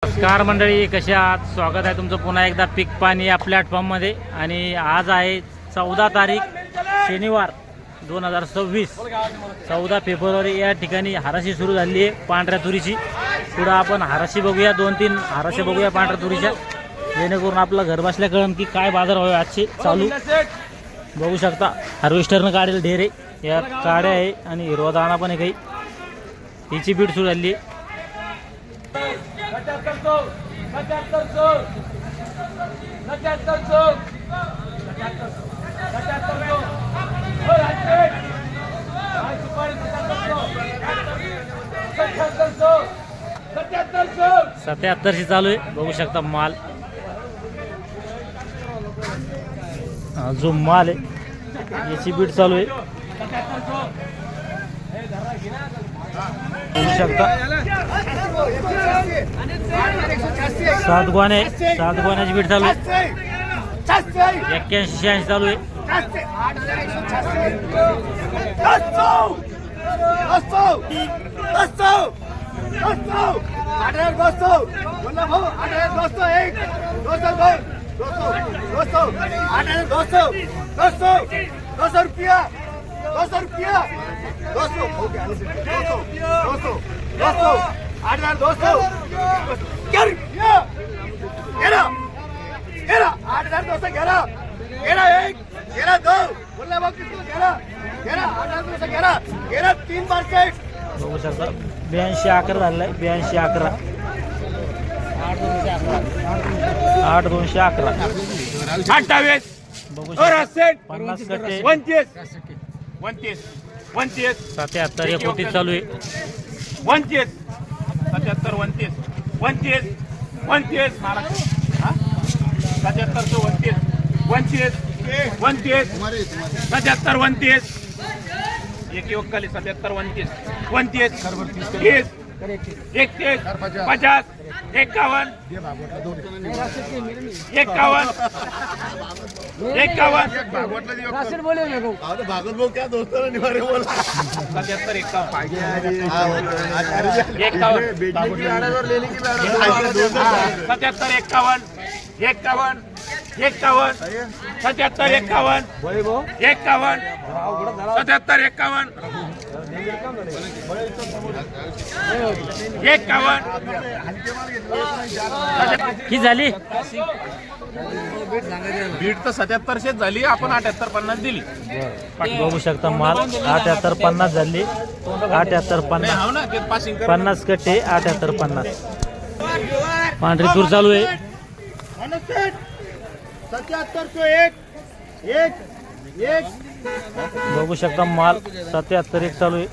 नमस्कार मंडळी, कशा आहात? स्वागत आहे तुमचं पुन्हा एकदा पीक पाणी या प्लॅटफॉर्ममध्ये. आणि आज आहे 14 तारीख शनिवार 2026, 14 फेब्रुवारी. या ठिकाणी हराशी सुरू झाली आहे पांढऱ्या तुरीची. पुढं आपण हराशी बघूया, 2-3 हराशी बघूया पांढऱ्या तुरीच्या, जेणेकरून आपलं घर बसल्या कळण की काय बाजार भाव आजचे चालू. बघू शकता हार्वेस्टरनं काढेल ढेरे या काड्या आहे आणि हिरवा दाणा पण आहे काही. हिची बीट सुरू झाली आहे. सत्याहत्तरशी चालू आहे. बघू शकता माल, जो माल आहे याची बीट चालू आहे. बघू शकता 7 गोण्याची बीट चालू आहे. 81-86 चालू आहे. बघू शकता 82-11 झालेलं आहे. 82-11, 8-211, 28. बघू शकता 50 कट्टे 29. 77-29 चालू आहे. 29. 77 29. 29. 29. 77 29. 29. 77 29. एक 77 29. 29. 30. 31. 50. 51. ही झाली बीट तर 77 झाली. आपण 78-50 दिली. बघू शकता माल 78-50 झाली. 78-50 50 कट्टे 78-50. पांढरी तूर चालू आहे. 7701. बघू शकता माल 77-1 चालू आहे.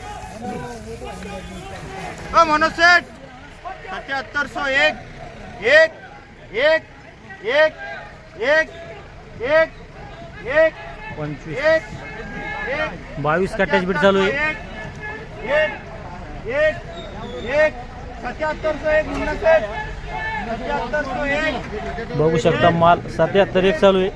मनोसेठ 7701. 22 कट्ट्याची बीट चालू आहे. 7701. 7701. बघू शकता माल 77-1 चालू आहे.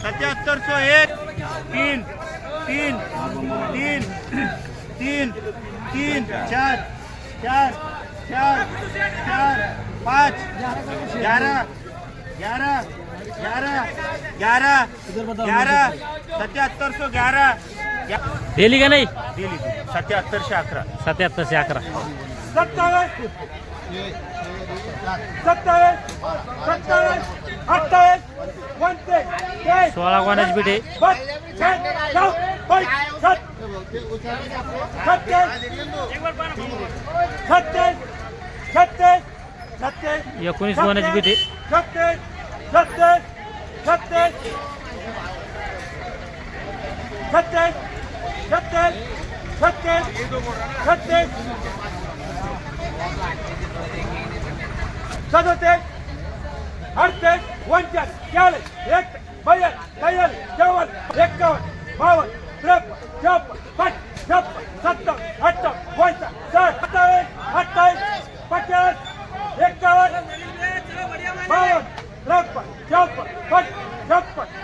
7701. 3 4 5 11 7711. दिली का नाही? दिली 7711. 77-11. 16 गोण्याची बीट आहे. 19 गोण्याची बीट आहे. 56, 57, 58, 57, 58, 59,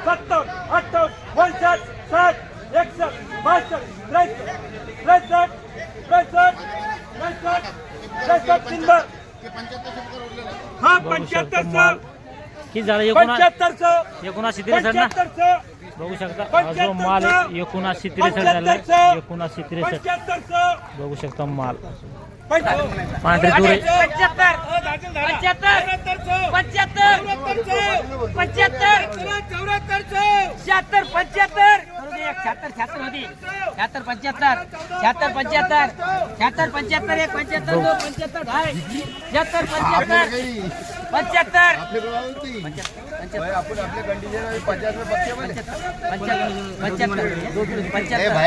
60, 61, 60, 61, किती झालं 79 63 ना बघू शकता हा जो माल आहे 79 63 झाला 79 63 बघू शकता माल पांढरे तुरे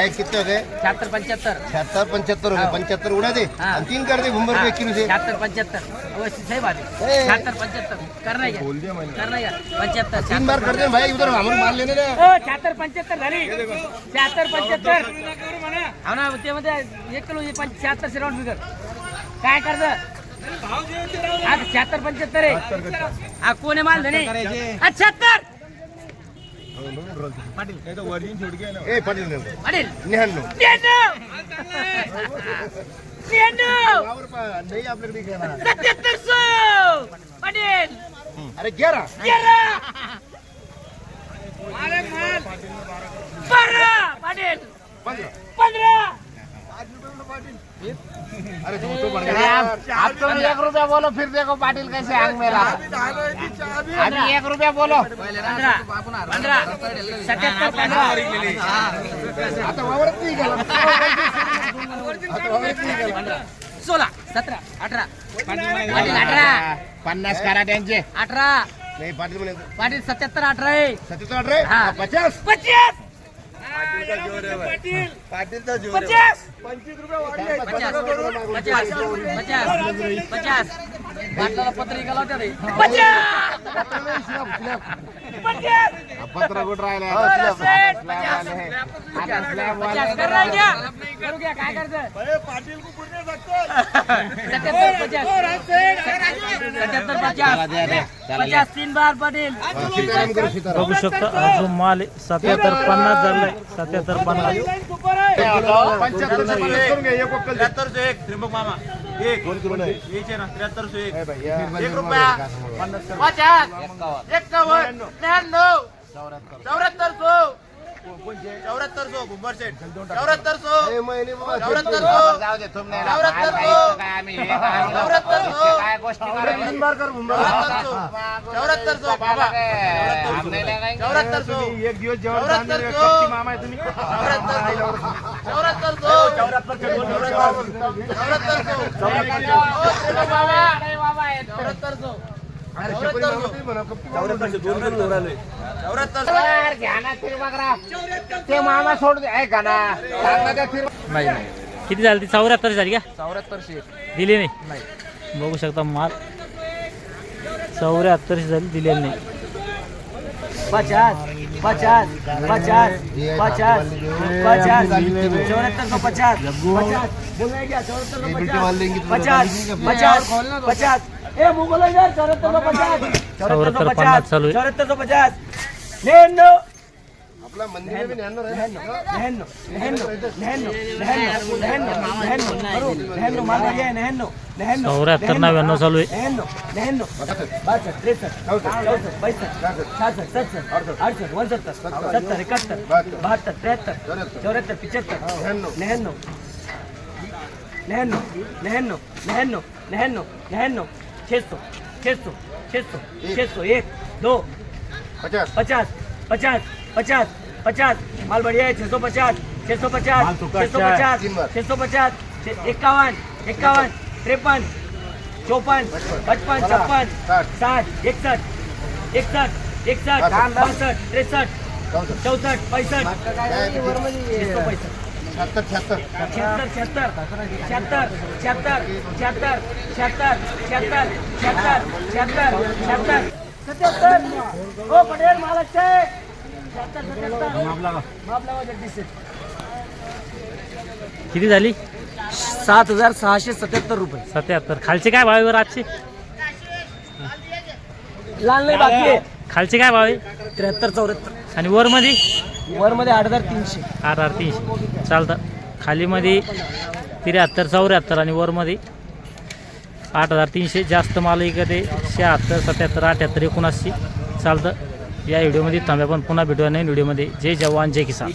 76 हो गए 76 75 हो गए 75 उड़ा दे हम 3 कर दे घुमर पे किलो से 76 अवश्य सही बात है 76 करना है क्या 75 3 बार कर दे भाई उधर हमारे माल लेने दे 76 झाली 76 हो ना ते मध्ये 1 किलो 76 राऊंड फिगर काय करत आज 76 आहे हा कोणी माल धने 76 ए पाटील ने पाटील 99 नहीं आपल्याकडे घेणार 7700 पाटील अरे 11 पाटील 15 अरे तुम तो बन गया आप तो 1 रुपया बोलो फिर देखो पाटिल कैसे आंग में ला अभी 1 रुपया बोलो 15 77 आता वावरत नाही गेला आता वावरत नाही गेला 16 17 18 पाटील 18 50 करा त्यांचे 18 नाही पाटील म्हणे पाटील 77 18 आहे 77 18 हा. 50 50 पाटीलचा जोर 50 25 रुपये 50 बाटलाला पत्रिका लावत्या रे 50 पत्र गोट राहिला करू घ्या काय करतं 50 3 बार पाटील बघू शकता हा जो माल आहे 77 50 झालाय 77 50 एक त्रिंबक मामा एक याचे ना 7301 1 रुपया 50 51 99 7400 7400 घुंबर सेट 7400 ए महिने बाबा 7400 जाऊ दे तुमने 7400 काय आम्ही हे काय गोष्टी करायला 3 बार कर घुमर 7400 बाबा 7400 एक दिवस जेवण मामा आहे तुम्ही 7400 ते मामा सोड दे ऐका ना सांगा त्या फिर किती झाली ती 74 झाली का 7400 दिली नाही बघू शकता माल 74 झाली दिलेली नाही 50 50 50 50 50 7450 ए मुगल यार 7450 50 चालू आहे 7450 99 आपला मंदिर में ध्यान रहे 74 99 चालू आहे 50 माल बढ़िया है 650 650 650 650 51 53 54 55 56 60 61 61 61 62 63 64 65 76 ओ पटेल मालक छे 77 किती झाली 7677 रुपये 77 खालचे काय भाव आहे बरं आजचे लाल नाही बाकी आहे खालचे काय भाव आहे 73 74 आणि वर मध्ये वरमध्ये 8,300. 8,300 चालतं. खालीमध्ये 73 74 आणि वरमध्ये 8,300. जास्त माल इकडे 76 77 78 79 चालतं. या व्हिडिओमध्ये थांब्या पण पुन्हा भेटूया नवीन व्हिडिओमध्ये. जय जवान जय किसान.